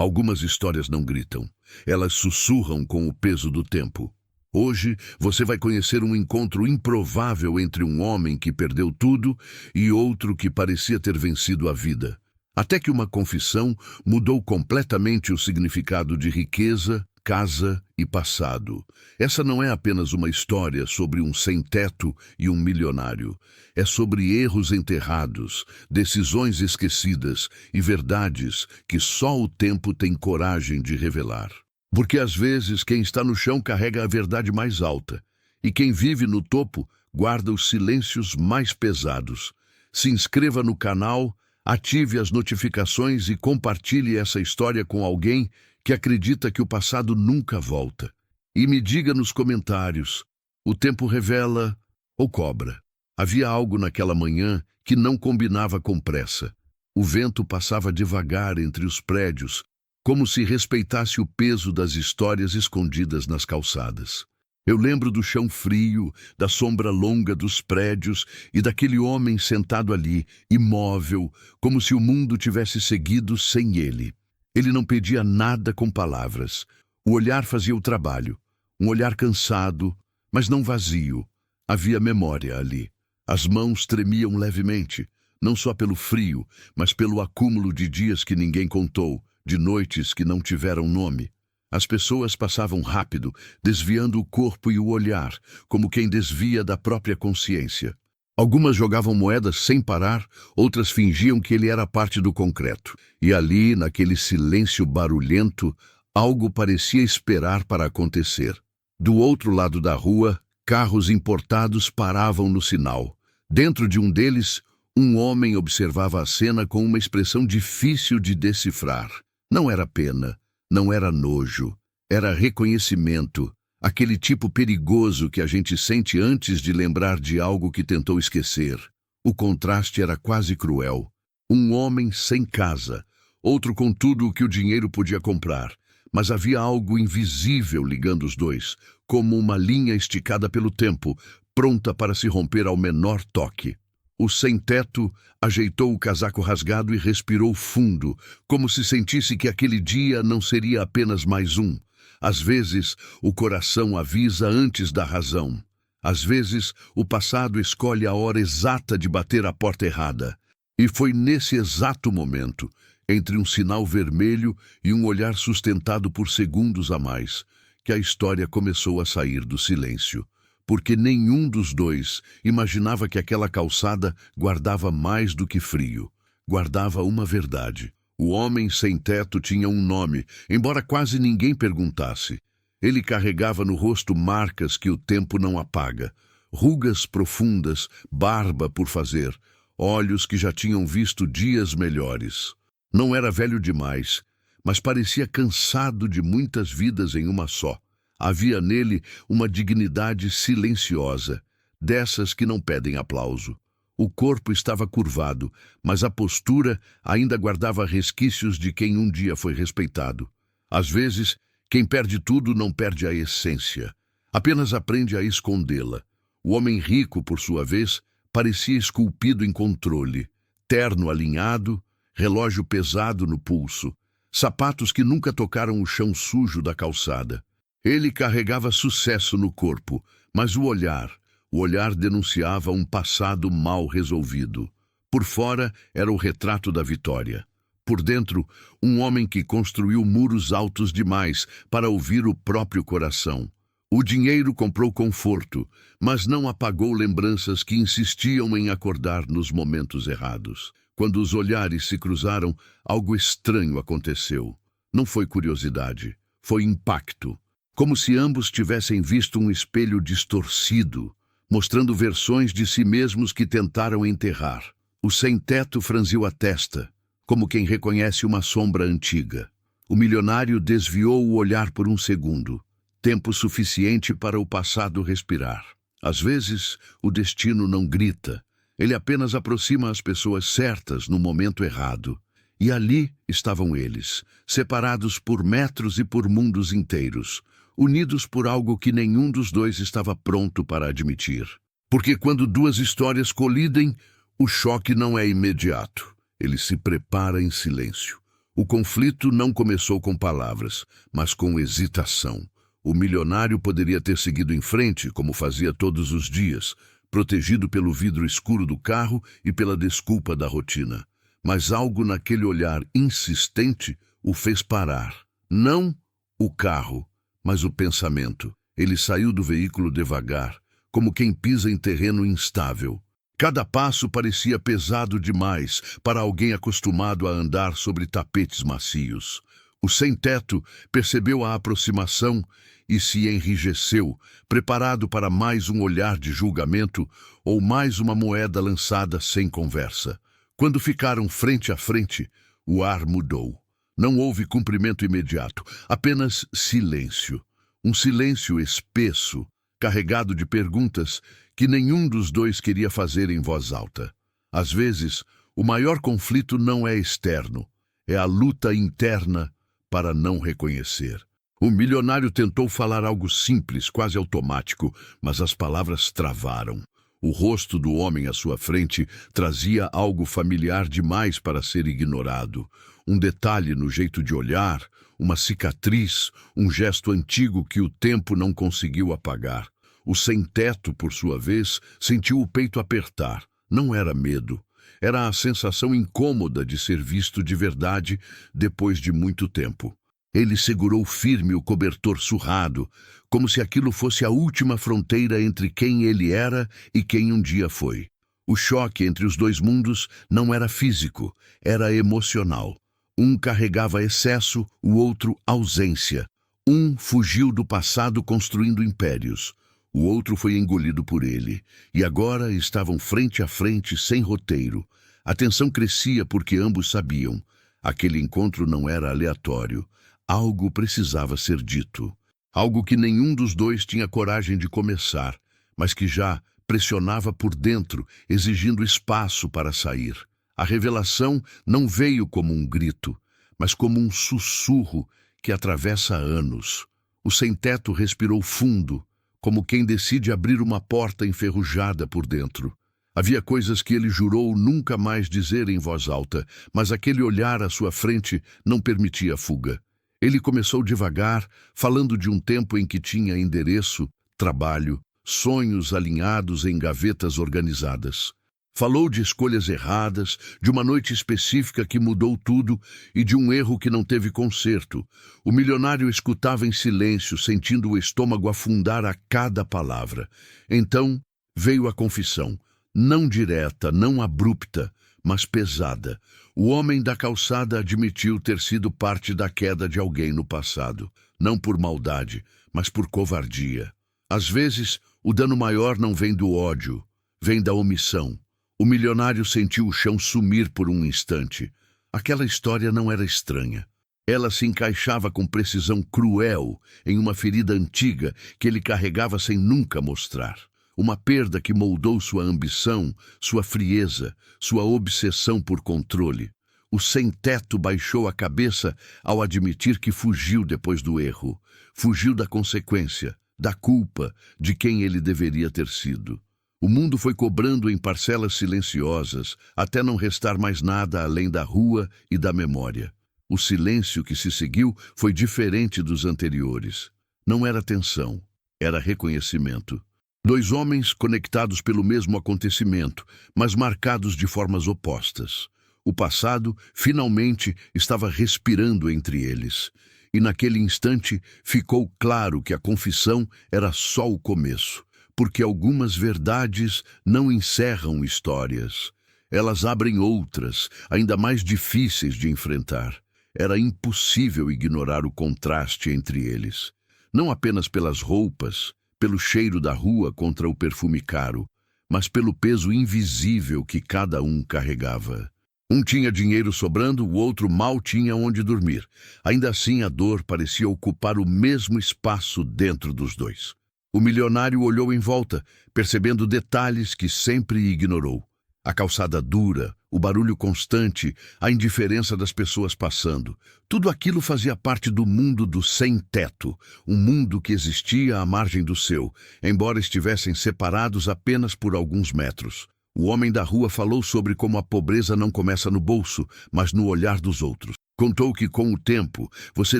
Algumas histórias não gritam, elas sussurram com o peso do tempo. Hoje você vai conhecer um encontro improvável entre um homem que perdeu tudo e outro que parecia ter vencido a vida. Até que uma confissão mudou completamente o significado de riqueza, casa e passado. Essa não é apenas uma história sobre um sem-teto e um milionário. É sobre erros enterrados, decisões esquecidas e verdades que só o tempo tem coragem de revelar. Porque às vezes quem está no chão carrega a verdade mais alta, e quem vive no topo guarda os silêncios mais pesados. Se inscreva no canal, ative as notificações e compartilhe essa história com alguém que acredita que o passado nunca volta. E me diga nos comentários, o tempo revela ou cobra? Havia algo naquela manhã que não combinava com pressa. O vento passava devagar entre os prédios, como se respeitasse o peso das histórias escondidas nas calçadas. Eu lembro do chão frio, da sombra longa dos prédios e daquele homem sentado ali, imóvel, como se o mundo tivesse seguido sem ele. Ele não pedia nada com palavras. O olhar fazia o trabalho. Um olhar cansado, mas não vazio. Havia memória ali. As mãos tremiam levemente, não só pelo frio, mas pelo acúmulo de dias que ninguém contou, de noites que não tiveram nome. As pessoas passavam rápido, desviando o corpo e o olhar, como quem desvia da própria consciência. Algumas jogavam moedas sem parar, outras fingiam que ele era parte do concreto. E ali, naquele silêncio barulhento, algo parecia esperar para acontecer. Do outro lado da rua, carros importados paravam no sinal. Dentro de um deles, um homem observava a cena com uma expressão difícil de decifrar. Não era pena, não era nojo, era reconhecimento, aquele tipo perigoso que a gente sente antes de lembrar de algo que tentou esquecer. O contraste era quase cruel. Um homem sem casa, outro com tudo o que o dinheiro podia comprar, mas havia algo invisível ligando os dois, como uma linha esticada pelo tempo, pronta para se romper ao menor toque. O sem-teto ajeitou o casaco rasgado e respirou fundo, como se sentisse que aquele dia não seria apenas mais um. Às vezes, o coração avisa antes da razão. Às vezes, o passado escolhe a hora exata de bater a porta errada. E foi nesse exato momento, entre um sinal vermelho e um olhar sustentado por segundos a mais, que a história começou a sair do silêncio. Porque nenhum dos dois imaginava que aquela calçada guardava mais do que frio. Guardava uma verdade. O homem sem teto tinha um nome, embora quase ninguém perguntasse. Ele carregava no rosto marcas que o tempo não apaga. Rugas profundas, barba por fazer, olhos que já tinham visto dias melhores. Não era velho demais, mas parecia cansado de muitas vidas em uma só. Havia nele uma dignidade silenciosa, dessas que não pedem aplauso. O corpo estava curvado, mas a postura ainda guardava resquícios de quem um dia foi respeitado. Às vezes, quem perde tudo não perde a essência, apenas aprende a escondê-la. O homem rico, por sua vez, parecia esculpido em controle, terno alinhado, relógio pesado no pulso, sapatos que nunca tocaram o chão sujo da calçada. Ele carregava sucesso no corpo, mas o olhar denunciava um passado mal resolvido. Por fora era o retrato da vitória. Por dentro, um homem que construiu muros altos demais para ouvir o próprio coração. O dinheiro comprou conforto, mas não apagou lembranças que insistiam em acordar nos momentos errados. Quando os olhares se cruzaram, algo estranho aconteceu. Não foi curiosidade, foi impacto. Como se ambos tivessem visto um espelho distorcido, mostrando versões de si mesmos que tentaram enterrar. O sem-teto franziu a testa, como quem reconhece uma sombra antiga. O milionário desviou o olhar por um segundo, tempo suficiente para o passado respirar. Às vezes, o destino não grita, ele apenas aproxima as pessoas certas no momento errado. E ali estavam eles, separados por metros e por mundos inteiros, unidos por algo que nenhum dos dois estava pronto para admitir. Porque quando duas histórias colidem, o choque não é imediato. Ele se prepara em silêncio. O conflito não começou com palavras, mas com hesitação. O milionário poderia ter seguido em frente, como fazia todos os dias, protegido pelo vidro escuro do carro e pela desculpa da rotina. Mas algo naquele olhar insistente o fez parar. Não o carro, mas o pensamento. Ele saiu do veículo devagar, como quem pisa em terreno instável. Cada passo parecia pesado demais para alguém acostumado a andar sobre tapetes macios. O sem-teto percebeu a aproximação e se enrijeceu, preparado para mais um olhar de julgamento ou mais uma moeda lançada sem conversa. Quando ficaram frente a frente, o ar mudou. Não houve cumprimento imediato, apenas silêncio. Um silêncio espesso, carregado de perguntas que nenhum dos dois queria fazer em voz alta. Às vezes, o maior conflito não é externo, é a luta interna para não reconhecer. O milionário tentou falar algo simples, quase automático, mas as palavras travaram. O rosto do homem à sua frente trazia algo familiar demais para ser ignorado. Um detalhe no jeito de olhar, uma cicatriz, um gesto antigo que o tempo não conseguiu apagar. O sem-teto, por sua vez, sentiu o peito apertar. Não era medo. Era a sensação incômoda de ser visto de verdade depois de muito tempo. Ele segurou firme o cobertor surrado, como se aquilo fosse a última fronteira entre quem ele era e quem um dia foi. O choque entre os dois mundos não era físico, era emocional. Um carregava excesso, o outro ausência. Um fugiu do passado construindo impérios. O outro foi engolido por ele, e agora estavam frente a frente sem roteiro. A tensão crescia porque ambos sabiam. Aquele encontro não era aleatório. Algo precisava ser dito. Algo que nenhum dos dois tinha coragem de começar, mas que já pressionava por dentro, exigindo espaço para sair. A revelação não veio como um grito, mas como um sussurro que atravessa anos. O sem-teto respirou fundo, como quem decide abrir uma porta enferrujada por dentro. Havia coisas que ele jurou nunca mais dizer em voz alta, mas aquele olhar à sua frente não permitia fuga. Ele começou devagar, falando de um tempo em que tinha endereço, trabalho, sonhos alinhados em gavetas organizadas. Falou de escolhas erradas, de uma noite específica que mudou tudo e de um erro que não teve conserto. O milionário escutava em silêncio, sentindo o estômago afundar a cada palavra. Então veio a confissão, não direta, não abrupta, mas pesada. O homem da calçada admitiu ter sido parte da queda de alguém no passado, não por maldade, mas por covardia. Às vezes, o dano maior não vem do ódio, vem da omissão. O milionário sentiu o chão sumir por um instante. Aquela história não era estranha. Ela se encaixava com precisão cruel em uma ferida antiga que ele carregava sem nunca mostrar. Uma perda que moldou sua ambição, sua frieza, sua obsessão por controle. O sem-teto baixou a cabeça ao admitir que fugiu depois do erro. Fugiu da consequência, da culpa de quem ele deveria ter sido. O mundo foi cobrando em parcelas silenciosas, até não restar mais nada além da rua e da memória. O silêncio que se seguiu foi diferente dos anteriores. Não era tensão, era reconhecimento. Dois homens conectados pelo mesmo acontecimento, mas marcados de formas opostas. O passado, finalmente, estava respirando entre eles. E naquele instante ficou claro que a confissão era só o começo. Porque algumas verdades não encerram histórias. Elas abrem outras, ainda mais difíceis de enfrentar. Era impossível ignorar o contraste entre eles. Não apenas pelas roupas, pelo cheiro da rua contra o perfume caro, mas pelo peso invisível que cada um carregava. Um tinha dinheiro sobrando, o outro mal tinha onde dormir. Ainda assim, a dor parecia ocupar o mesmo espaço dentro dos dois. O milionário olhou em volta, percebendo detalhes que sempre ignorou. A calçada dura, o barulho constante, a indiferença das pessoas passando. Tudo aquilo fazia parte do mundo do sem-teto, um mundo que existia à margem do seu, embora estivessem separados apenas por alguns metros. O homem da rua falou sobre como a pobreza não começa no bolso, mas no olhar dos outros. Contou que, com o tempo, você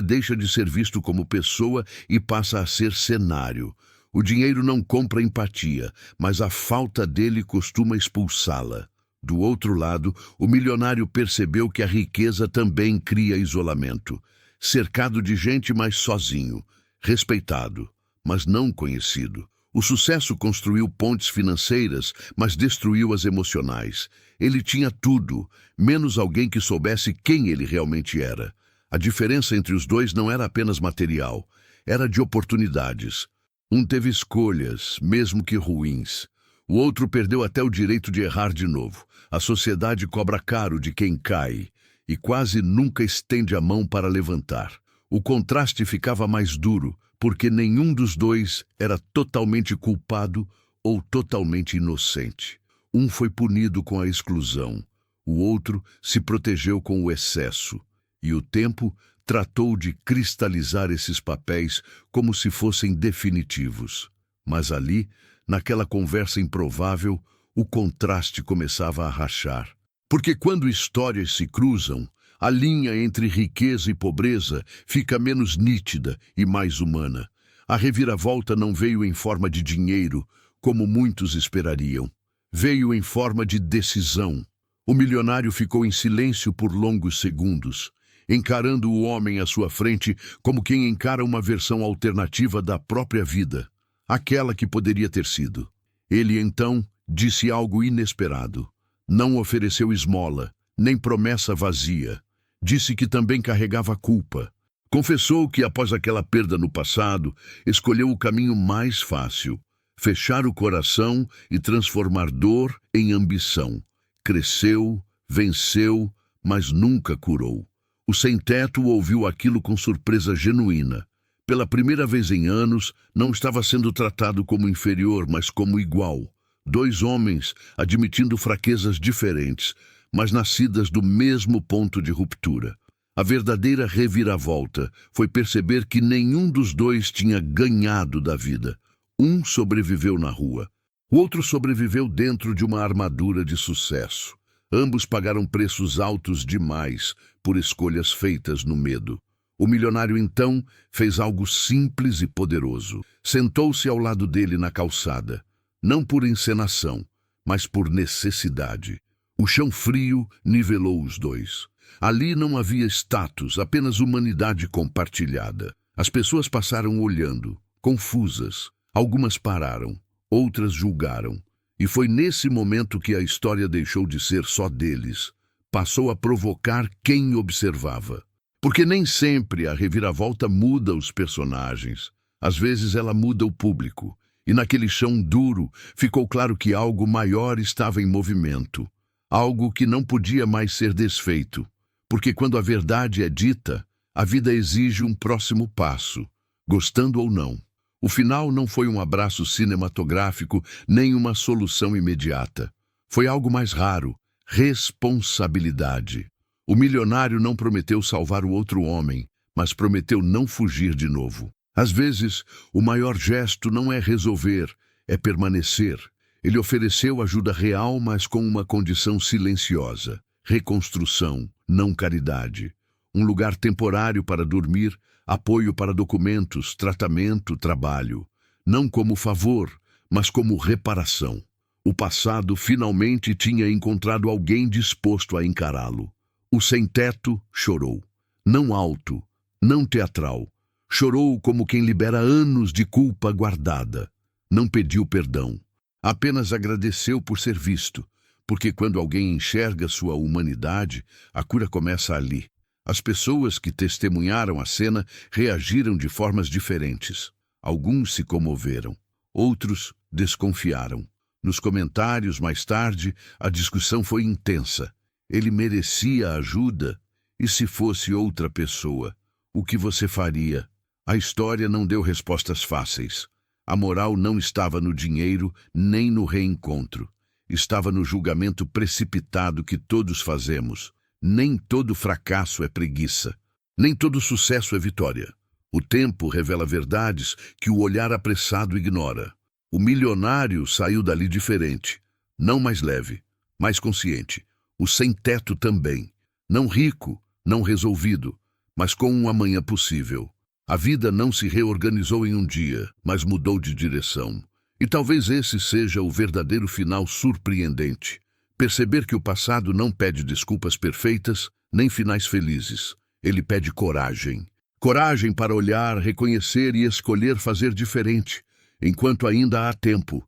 deixa de ser visto como pessoa e passa a ser cenário. O dinheiro não compra empatia, mas a falta dele costuma expulsá-la. Do outro lado, o milionário percebeu que a riqueza também cria isolamento. Cercado de gente, mas sozinho. Respeitado, mas não conhecido. O sucesso construiu pontes financeiras, mas destruiu as emocionais. Ele tinha tudo, menos alguém que soubesse quem ele realmente era. A diferença entre os dois não era apenas material, era de oportunidades. Um teve escolhas, mesmo que ruins. O outro perdeu até o direito de errar de novo. A sociedade cobra caro de quem cai e quase nunca estende a mão para levantar. O contraste ficava mais duro, porque nenhum dos dois era totalmente culpado ou totalmente inocente. Um foi punido com a exclusão, o outro se protegeu com o excesso, e o tempo tratou de cristalizar esses papéis como se fossem definitivos. Mas ali, naquela conversa improvável, o contraste começava a rachar. Porque quando histórias se cruzam, a linha entre riqueza e pobreza fica menos nítida e mais humana. A reviravolta não veio em forma de dinheiro, como muitos esperariam. Veio em forma de decisão. O milionário ficou em silêncio por longos segundos, encarando o homem à sua frente como quem encara uma versão alternativa da própria vida, aquela que poderia ter sido. Ele então disse algo inesperado. Não ofereceu esmola, nem promessa vazia. Disse que também carregava culpa. Confessou que, após aquela perda no passado, escolheu o caminho mais fácil: fechar o coração e transformar dor em ambição. Cresceu, venceu, mas nunca curou. O sem-teto ouviu aquilo com surpresa genuína. Pela primeira vez em anos, não estava sendo tratado como inferior, mas como igual. Dois homens admitindo fraquezas diferentes, mas nascidas do mesmo ponto de ruptura. A verdadeira reviravolta foi perceber que nenhum dos dois tinha ganhado da vida. Um sobreviveu na rua, o outro sobreviveu dentro de uma armadura de sucesso. Ambos pagaram preços altos demais por escolhas feitas no medo. O milionário, então, fez algo simples e poderoso. Sentou-se ao lado dele na calçada, não por encenação, mas por necessidade. O chão frio nivelou os dois. Ali não havia status, apenas humanidade compartilhada. As pessoas passaram olhando, confusas. Algumas pararam, outras julgaram. E foi nesse momento que a história deixou de ser só deles. Passou a provocar quem observava. Porque nem sempre a reviravolta muda os personagens. Às vezes ela muda o público. E naquele chão duro ficou claro que algo maior estava em movimento. Algo que não podia mais ser desfeito. Porque quando a verdade é dita, a vida exige um próximo passo, gostando ou não. O final não foi um abraço cinematográfico, nem uma solução imediata. Foi algo mais raro: responsabilidade. O milionário não prometeu salvar o outro homem, mas prometeu não fugir de novo. Às vezes, o maior gesto não é resolver, é permanecer. Ele ofereceu ajuda real, mas com uma condição silenciosa: reconstrução, não caridade. Um lugar temporário para dormir, apoio para documentos, tratamento, trabalho. Não como favor, mas como reparação. O passado finalmente tinha encontrado alguém disposto a encará-lo. O sem-teto chorou. Não alto, não teatral. Chorou como quem libera anos de culpa guardada. Não pediu perdão. Apenas agradeceu por ser visto. Porque quando alguém enxerga sua humanidade, a cura começa ali. As pessoas que testemunharam a cena reagiram de formas diferentes. Alguns se comoveram, outros desconfiaram. Nos comentários, mais tarde, a discussão foi intensa. Ele merecia ajuda? E se fosse outra pessoa, o que você faria? A história não deu respostas fáceis. A moral não estava no dinheiro, nem no reencontro. Estava no julgamento precipitado que todos fazemos. Nem todo fracasso é preguiça. Nem todo sucesso é vitória. O tempo revela verdades que o olhar apressado ignora. O milionário saiu dali diferente. Não mais leve, mais consciente. O sem-teto também. Não rico, não resolvido, mas com um amanhã possível. A vida não se reorganizou em um dia, mas mudou de direção. E talvez esse seja o verdadeiro final surpreendente. Perceber que o passado não pede desculpas perfeitas, nem finais felizes. Ele pede coragem. Coragem para olhar, reconhecer e escolher fazer diferente, enquanto ainda há tempo.